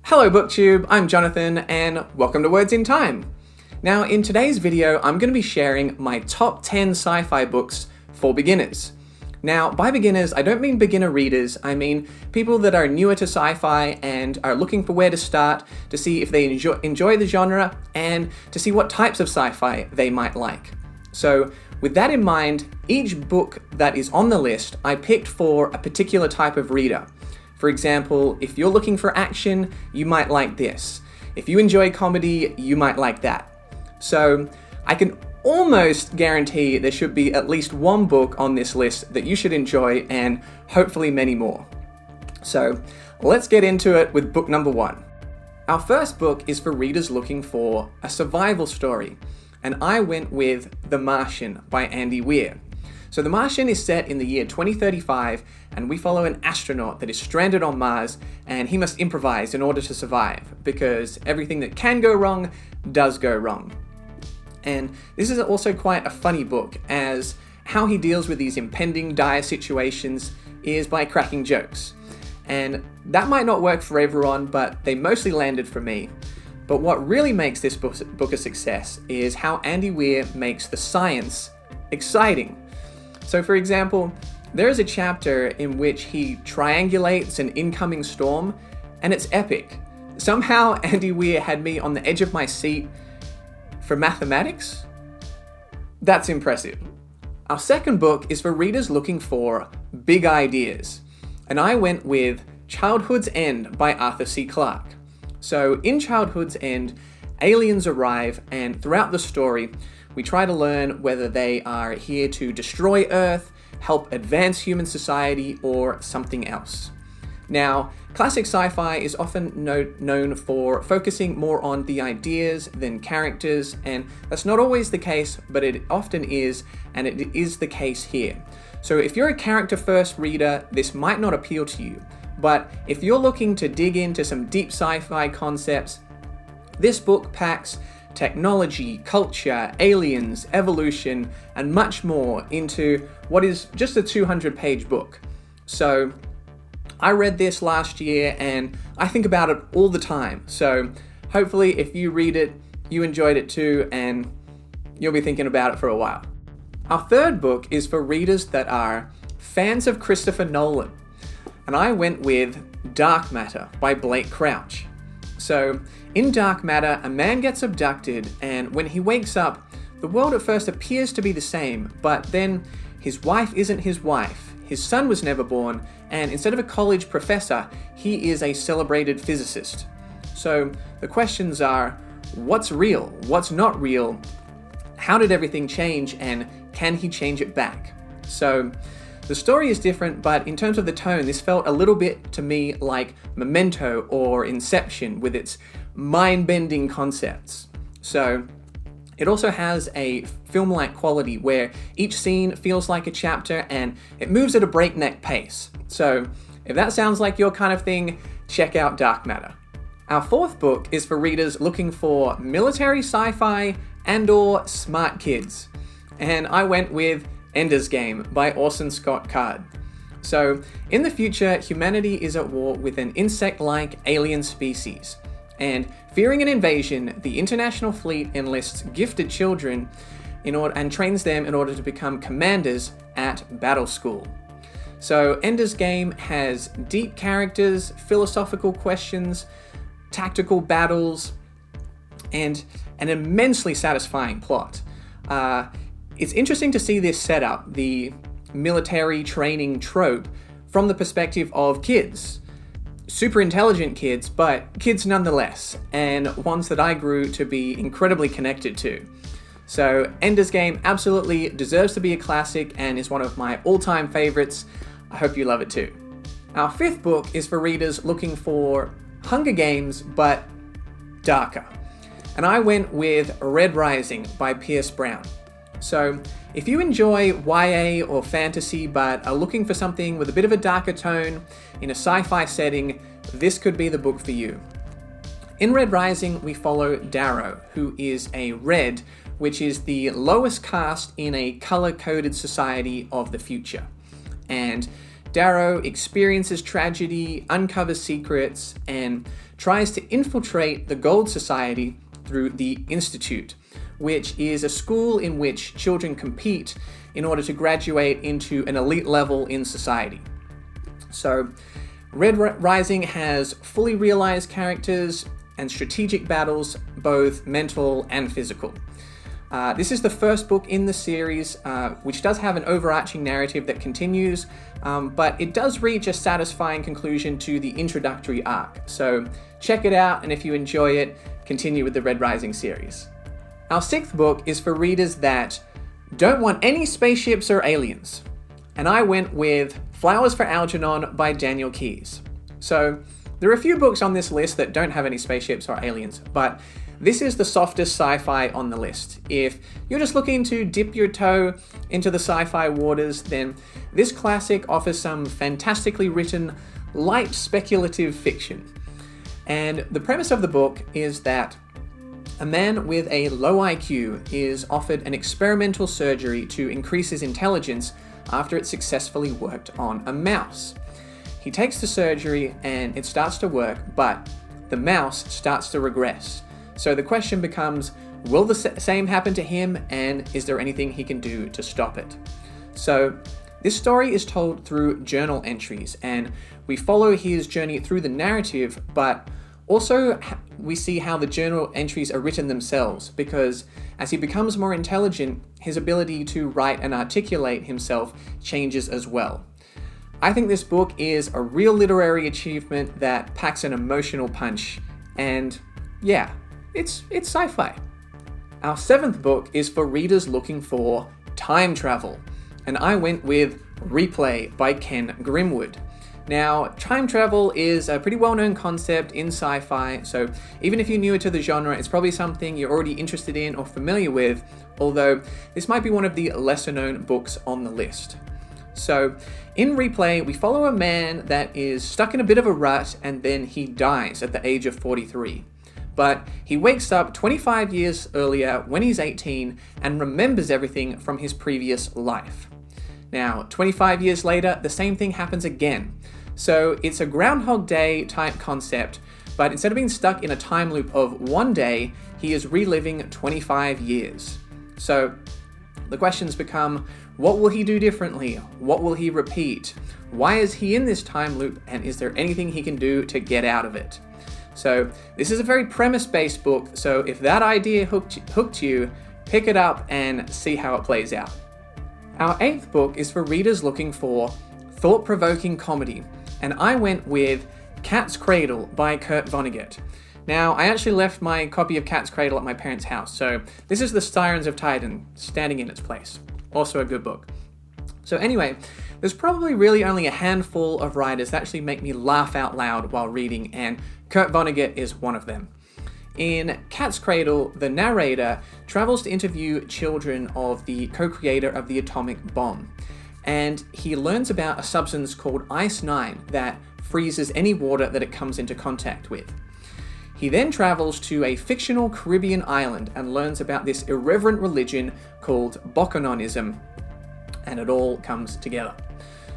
Hello BookTube, I'm Jonathan and welcome to Words in Time. Now in today's video I'm going to be sharing my top 10 sci-fi books for beginners. Now by beginners I don't mean beginner readers, I mean people that are newer to sci-fi and are looking for where to start to see if they enjoy the genre and to see what types of sci-fi they might like. So with that in mind, each book that is on the list I picked for a particular type of reader. For example, if you're looking for action, you might like this. If you enjoy comedy, you might like that. So I can almost guarantee there should be at least one book on this list that you should enjoy and hopefully many more. So let's get into it with book number 1. Our first book is for readers looking for a survival story, and I went with The Martian by Andy Weir. So The Martian is set in the year 2035, and we follow an astronaut that is stranded on Mars, and he must improvise in order to survive, because everything that can go wrong does go wrong. And this is also quite a funny book, as how he deals with these impending dire situations is by cracking jokes. And that might not work for everyone, but they mostly landed for me. But what really makes this book a success is how Andy Weir makes the science exciting. So for example, there is a chapter in which he triangulates an incoming storm, and it's epic. Somehow Andy Weir had me on the edge of my seat for mathematics? That's impressive. Our second book is for readers looking for big ideas, and I went with Childhood's End by Arthur C. Clarke. So in Childhood's End, aliens arrive, and throughout the story, we try to learn whether they are here to destroy Earth, help advance human society, or something else. Now, classic sci-fi is often known for focusing more on the ideas than characters, and that's not always the case, but it often is, and it is the case here. So if you're a character-first reader, this might not appeal to you, but if you're looking to dig into some deep sci-fi concepts, this book packs technology, culture, aliens, evolution, and much more into what is just a 200-page book. So I read this last year and I think about it all the time. So hopefully if you read it, you enjoyed it too, and you'll be thinking about it for a while. Our third book is for readers that are fans of Christopher Nolan, and I went with Dark Matter by Blake Crouch. So, in Dark Matter, a man gets abducted, and when he wakes up, the world at first appears to be the same, but then his wife isn't his wife, his son was never born, and instead of a college professor, he is a celebrated physicist. So, the questions are, what's real? What's not real? How did everything change, and can he change it back? So, the story is different, but in terms of the tone, this felt a little bit to me like Memento or Inception with its mind-bending concepts. So it also has a film-like quality where each scene feels like a chapter and it moves at a breakneck pace. So if that sounds like your kind of thing, check out Dark Matter. Our fourth book is for readers looking for military sci-fi and/or smart kids, and I went with Ender's Game by Orson Scott Card. So, in the future, humanity is at war with an insect-like alien species, and fearing an invasion, the International Fleet enlists gifted children and trains them in order to become commanders at battle school. So, Ender's Game has deep characters, philosophical questions, tactical battles, and an immensely satisfying plot. It's interesting to see this setup, the military training trope, from the perspective of kids. Super intelligent kids, but kids nonetheless, and ones that I grew to be incredibly connected to. So Ender's Game absolutely deserves to be a classic and is one of my all-time favorites. I hope you love it too. Our fifth book is for readers looking for Hunger Games, but darker. And I went with Red Rising by Pierce Brown. So, if you enjoy YA or fantasy but are looking for something with a bit of a darker tone in a sci-fi setting, this could be the book for you. In Red Rising, we follow Darrow, who is a Red, which is the lowest caste in a color-coded society of the future. And Darrow experiences tragedy, uncovers secrets, and tries to infiltrate the Gold Society through the Institute, which is a school in which children compete in order to graduate into an elite level in society. So, Red Rising has fully realized characters and strategic battles, both mental and physical. This is the first book in the series, which does have an overarching narrative that continues, but it does reach a satisfying conclusion to the introductory arc. So check it out, and if you enjoy it, continue with the Red Rising series. Our sixth book is for readers that don't want any spaceships or aliens, and I went with Flowers for Algernon by Daniel Keyes. So there are a few books on this list that don't have any spaceships or aliens, but this is the softest sci-fi on the list. If you're just looking to dip your toe into the sci-fi waters, then this classic offers some fantastically written, light speculative fiction. And the premise of the book is that a man with a low IQ is offered an experimental surgery to increase his intelligence after it successfully worked on a mouse. He takes the surgery and it starts to work, but the mouse starts to regress. So the question becomes, will the same happen to him, and is there anything he can do to stop it? So this story is told through journal entries, and we follow his journey through the narrative, but also we see how the journal entries are written themselves, because as he becomes more intelligent, his ability to write and articulate himself changes as well. I think this book is a real literary achievement that packs an emotional punch, and yeah, it's sci-fi. Our seventh book is for readers looking for time travel, and I went with Replay by Ken Grimwood. Now, time travel is a pretty well-known concept in sci-fi, so even if you're newer to the genre, it's probably something you're already interested in or familiar with, although this might be one of the lesser-known books on the list. So, in Replay, we follow a man that is stuck in a bit of a rut, and then he dies at the age of 43. But he wakes up 25 years earlier when he's 18 and remembers everything from his previous life. Now, 25 years later, the same thing happens again. So it's a Groundhog Day type concept, but instead of being stuck in a time loop of one day, he is reliving 25 years. So the questions become, what will he do differently? What will he repeat? Why is he in this time loop, and is there anything he can do to get out of it? So this is a very premise-based book, so if that idea hooked you, pick it up and see how it plays out. Our eighth book is for readers looking for thought-provoking comedy, and I went with Cat's Cradle by Kurt Vonnegut. Now, I actually left my copy of Cat's Cradle at my parents' house, so this is the Sirens of Titan standing in its place. Also a good book. So anyway, there's probably really only a handful of writers that actually make me laugh out loud while reading, and Kurt Vonnegut is one of them. In Cat's Cradle, the narrator travels to interview children of the co-creator of the atomic bomb, and he learns about a substance called Ice-9 that freezes any water that it comes into contact with. He then travels to a fictional Caribbean island and learns about this irreverent religion called Bokononism, and it all comes together.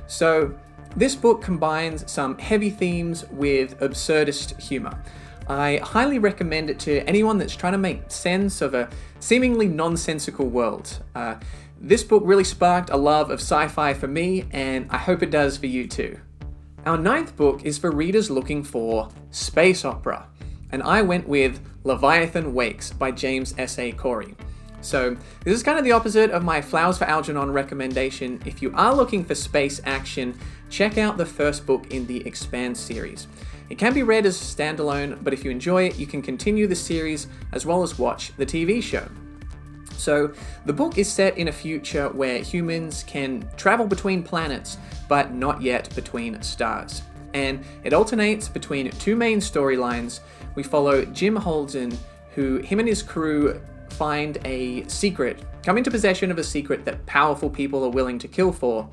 So this book combines some heavy themes with absurdist humor. I highly recommend it to anyone that's trying to make sense of a seemingly nonsensical world. This book really sparked a love of sci-fi for me, and I hope it does for you too. Our ninth book is for readers looking for space opera, and I went with Leviathan Wakes by James S.A. Corey. So this is kind of the opposite of my Flowers for Algernon recommendation. If you are looking for space action, check out the first book in the Expanse series. It can be read as a standalone, but if you enjoy it, you can continue the series as well as watch the TV show. So the book is set in a future where humans can travel between planets, but not yet between stars. And it alternates between two main storylines. We follow Jim Holden, him and his crew find a secret, come into possession of a secret that powerful people are willing to kill for,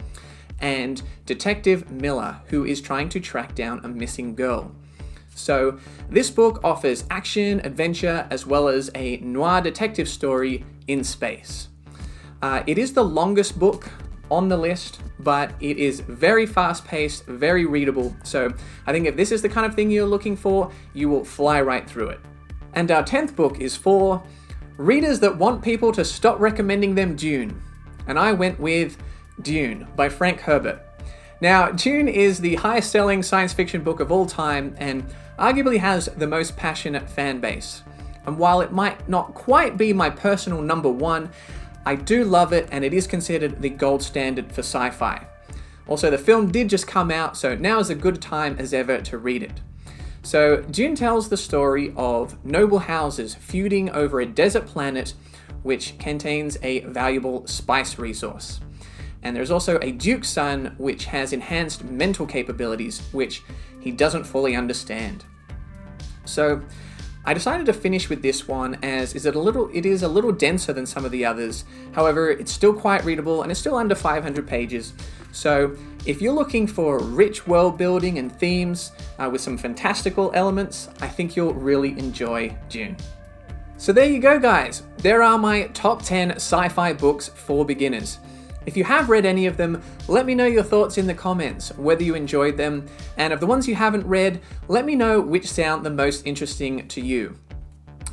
and Detective Miller, who is trying to track down a missing girl. So this book offers action, adventure, as well as a noir detective story in space. It is the longest book on the list, but it is very fast-paced, very readable, so I think if this is the kind of thing you're looking for, you will fly right through it. And our 10th book is for readers that want people to stop recommending them Dune. And I went with Dune by Frank Herbert. Now, Dune is the highest-selling science fiction book of all time and arguably has the most passionate fan base. And while it might not quite be my personal number one, I do love it and it is considered the gold standard for sci-fi. Also, the film did just come out, so now is a good time as ever to read it. So, Dune tells the story of noble houses feuding over a desert planet which contains a valuable spice resource. And there's also a duke's son which has enhanced mental capabilities which he doesn't fully understand. So, I decided to finish with this one as it is a little denser than some of the others. However, it's still quite readable and it's still under 500 pages. So if you're looking for rich world building and themes with some fantastical elements, I think you'll really enjoy Dune. So there you go, guys. There are my top 10 sci-fi books for beginners. If you have read any of them, let me know your thoughts in the comments, whether you enjoyed them, and of the ones you haven't read, let me know which sound the most interesting to you.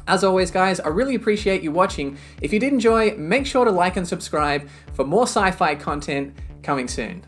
As always, guys, I really appreciate you watching. If you did enjoy, make sure to like and subscribe for more sci-fi content coming soon.